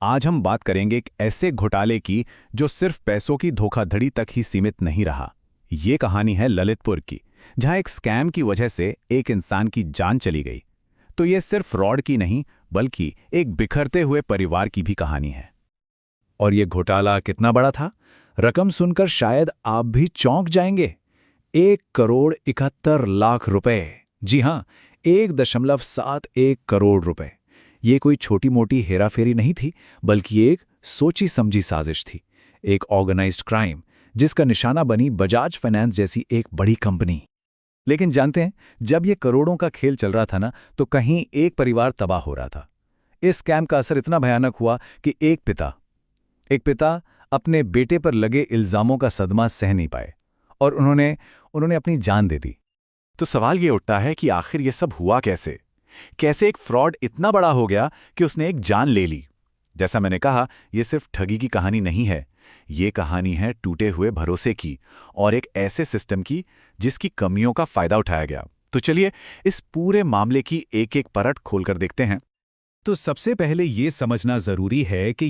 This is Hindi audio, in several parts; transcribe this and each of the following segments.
आज हम बात करेंगे एक ऐसे घोटाले की जो सिर्फ पैसों की धोखाधड़ी तक ही सीमित नहीं रहा। ये कहानी है ललितपुर की, जहां एक स्कैम की वजह से एक इंसान की जान चली गई। तो ये सिर्फ फ्रॉड की नहीं, बल्कि एक बिखरते हुए परिवार की भी कहानी है। और ये घोटाला कितना बड़ा था? रकम सुनकर शायद आप भी चौंक जाएंगे। 1,71,00,000 रुपए। जी हां, 1.71 करोड़ रुपए। ये कोई छोटी मोटी हेराफेरी नहीं थी, बल्कि एक सोची समझी साजिश थी। एक ऑर्गेनाइज्ड क्राइम जिसका निशाना बनी बजाज फाइनेंस जैसी एक बड़ी कंपनी। लेकिन जानते हैं, जब ये करोड़ों का खेल चल रहा था ना, तो कहीं एक परिवार तबाह हो रहा था। इस स्कैम का असर इतना भयानक हुआ कि एक पिता अपने बेटे पर लगे इल्जामों का सदमा सह नहीं पाए और उन्होंने अपनी जान दे दी। तो सवाल ये उठता है कि आखिर ये सब हुआ कैसे? कैसे एक फ्रॉड इतना बड़ा हो गया कि उसने एक जान ले ली? जैसा मैंने कहा, यह सिर्फ ठगी की कहानी नहीं है। ये कहानी है टूटे हुए भरोसे की और एक ऐसे सिस्टम की जिसकी कमियों का फायदा उठाया गया। तो चलिए इस पूरे मामले की एक एक परत खोलकर देखते हैं। तो सबसे पहले ये समझना जरूरी है कि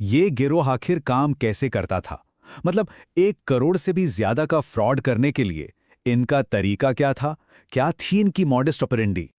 ये गिरोह आखिर काम कैसे करता था। मतलब 1 करोड़ से भी ज्यादा का फ्रॉड करने के लिए इनका तरीका क्या था? क्या थी इनकी मॉडस ऑपरेंडी?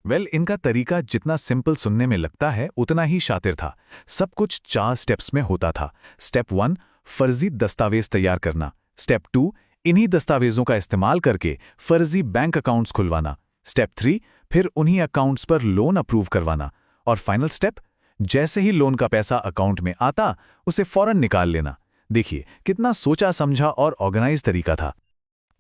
इनका तरीका जितना सिंपल सुनने में लगता है उतना ही शातिर था। सब कुछ 4 स्टेप्स में होता था। स्टेप 1, फर्जी दस्तावेज तैयार करना। स्टेप 2, इन्हीं दस्तावेजों का इस्तेमाल करके फर्जी बैंक अकाउंट्स खुलवाना। स्टेप 3, फिर उन्हीं अकाउंट्स पर लोन अप्रूव करवाना। और फाइनल स्टेप, जैसे ही लोन का पैसा अकाउंट में आता, उसे फौरन निकाल लेना। देखिए कितना सोचा समझा और ऑर्गेनाइज तरीका था।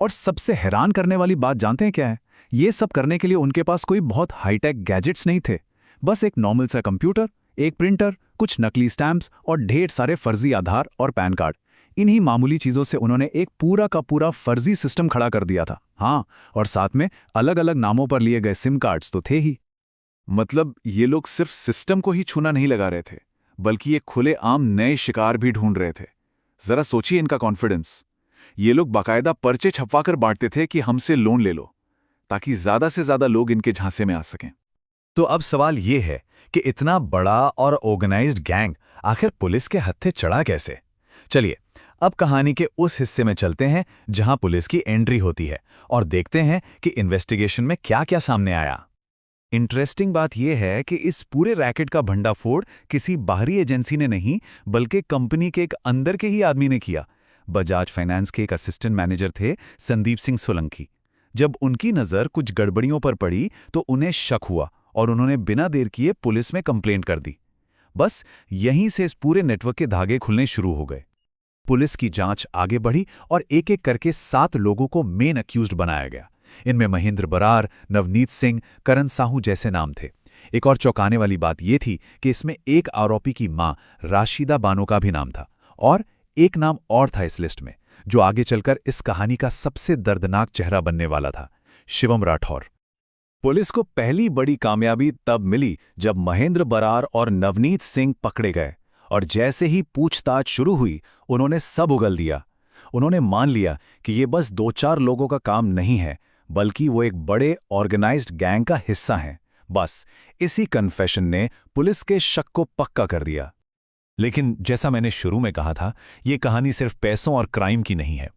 और सबसे हैरान करने वाली बात जानते हैं क्या है? ये सब करने के लिए उनके पास कोई बहुत हाईटेक गैजेट्स नहीं थे। बस एक नॉर्मल सा कंप्यूटर, एक प्रिंटर, कुछ नकली स्टैम्प्स और ढेर सारे फर्जी आधार और पैन कार्ड। इन्हीं मामूली चीजों से उन्होंने एक पूरा का पूरा फर्जी सिस्टम खड़ा कर दिया था। हाँ, और साथ में अलग अलग नामों पर लिए गए सिम कार्ड्स तो थे ही। मतलब ये लोग सिर्फ सिस्टम को ही छूना नहीं लगा रहे थे, बल्कि ये खुले आम नए शिकार भी ढूंढ रहे थे। जरा सोचिए इनका कॉन्फिडेंस। ये लोग बाकायदा पर्चे छपवाकर बांटते थे कि हमसे लोन ले लो, ताकि ज्यादा से ज्यादा लोग इनके झांसे में आ सकें। तो अब सवाल ये है कि इतना बड़ा और ऑर्गेनाइज्ड गैंग आखिर पुलिस के हत्थे चढ़ा कैसे? चलिए अब कहानी के उस हिस्से में चलते हैं जहां पुलिस की एंट्री होती है और देखते हैं कि इन्वेस्टिगेशन में क्या क्या सामने आया। इंटरेस्टिंग बात यह है कि इस पूरे रैकेट का भंडाफोड़ किसी बाहरी एजेंसी ने नहीं, बल्कि कंपनी के एक अंदर के ही आदमी ने किया। बजाज फाइनेंस के एक असिस्टेंट मैनेजर थे, संदीप सिंह सोलंकी। जब उनकी नज़र कुछ गड़बड़ियों पर पड़ी तो उन्हें शक हुआ और उन्होंने बिना देर किए पुलिस में कंप्लेंट कर दी। बस यहीं से इस पूरे नेटवर्क के धागे खुलने शुरू हो गए। पुलिस की जांच आगे बढ़ी और एक एक करके 7 लोगों को मेन अक्यूज्ड बनाया गया। इनमें महेंद्र बरार, नवनीत सिंह, करण साहू जैसे नाम थे। एक और चौंकाने वाली बात यह थी कि इसमें एक आरोपी की मां राशिदा बानो का भी नाम था। और एक नाम और था इस लिस्ट में, जो आगे चलकर इस कहानी का सबसे दर्दनाक चेहरा बनने वाला था, शिवम राठौर। पुलिस को पहली बड़ी कामयाबी तब मिली जब महेंद्र बरार और नवनीत सिंह पकड़े गए और जैसे ही पूछताछ शुरू हुई, उन्होंने सब उगल दिया। उन्होंने मान लिया कि ये बस 2-4 लोगों का काम नहीं है, बल्कि वो एक बड़े ऑर्गेनाइज्ड गैंग का हिस्सा हैं। बस इसी कन्फेशन ने पुलिस के शक को पक्का कर दिया। लेकिन जैसा मैंने शुरू में कहा था, ये कहानी सिर्फ पैसों और क्राइम की नहीं है।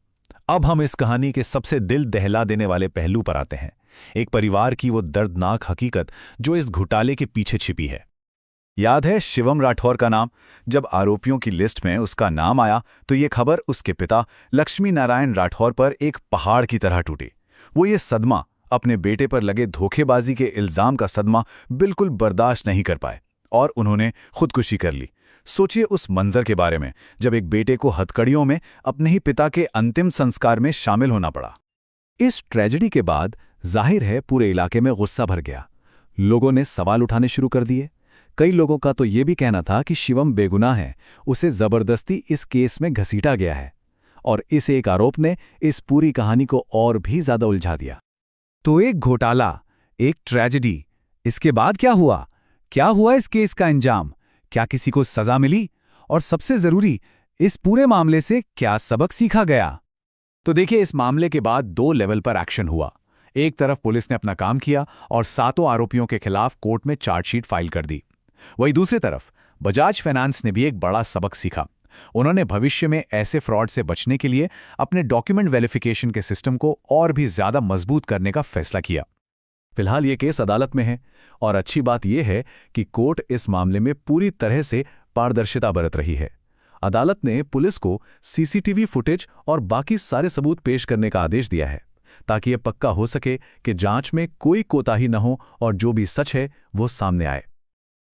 अब हम इस कहानी के सबसे दिल दहला देने वाले पहलू पर आते हैं, एक परिवार की वो दर्दनाक हकीकत जो इस घोटाले के पीछे छिपी है। याद है शिवम राठौर का नाम? जब आरोपियों की लिस्ट में उसका नाम आया तो ये खबर उसके पिता लक्ष्मी नारायण राठौर पर एक पहाड़ की तरह टूटी। वो ये सदमा, अपने बेटे पर लगे धोखेबाजी के इल्जाम का सदमा, बिल्कुल बर्दाश्त नहीं कर पाए और उन्होंने खुदकुशी कर ली। सोचिए उस मंजर के बारे में, जब एक बेटे को हथकड़ियों में अपने ही पिता के अंतिम संस्कार में शामिल होना पड़ा। इस ट्रेजेडी के बाद जाहिर है पूरे इलाके में गुस्सा भर गया। लोगों ने सवाल उठाने शुरू कर दिए। कई लोगों का तो ये भी कहना था कि शिवम बेगुनाह है, उसे जबरदस्ती इस केस में घसीटा गया है। और इस एक आरोप ने इस पूरी कहानी को और भी ज्यादा उलझा दिया। तो एक घोटाला, एक ट्रेजेडी, इसके बाद क्या हुआ? क्या हुआ इस केस का अंजाम? क्या किसी को सजा मिली? और सबसे जरूरी, इस पूरे मामले से क्या सबक सीखा गया? तो देखिए, इस मामले के बाद 2 लेवल पर एक्शन हुआ। एक तरफ पुलिस ने अपना काम किया और 7 आरोपियों के खिलाफ कोर्ट में चार्जशीट फाइल कर दी। वहीं दूसरी तरफ बजाज फाइनेंस ने भी एक बड़ा सबक सीखा। उन्होंने भविष्य में ऐसे फ्रॉड से बचने के लिए अपने डॉक्यूमेंट वेरिफिकेशन के सिस्टम को और भी ज्यादा मजबूत करने का फैसला किया। फिलहाल ये केस अदालत में है और अच्छी बात यह है कि कोर्ट इस मामले में पूरी तरह से पारदर्शिता बरत रही है। अदालत ने पुलिस को सीसीटीवी फुटेज और बाकी सारे सबूत पेश करने का आदेश दिया है ताकि यह पक्का हो सके कि जांच में कोई कोताही न हो और जो भी सच है वो सामने आए।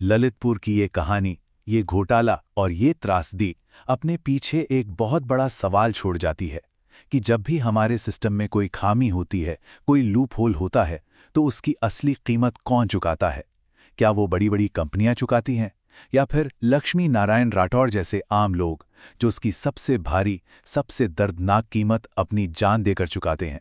ललितपुर की ये कहानी, ये घोटाला और ये त्रासदी अपने पीछे एक बहुत बड़ा सवाल छोड़ जाती है कि जब भी हमारे सिस्टम में कोई खामी होती है, कोई लूप होल होता है, तो उसकी असली कीमत कौन चुकाता है? क्या वो बड़ी बड़ी कंपनियां चुकाती हैं या फिर लक्ष्मी नारायण राठौड़ जैसे आम लोग जो उसकी सबसे भारी, सबसे दर्दनाक कीमत अपनी जान देकर चुकाते हैं?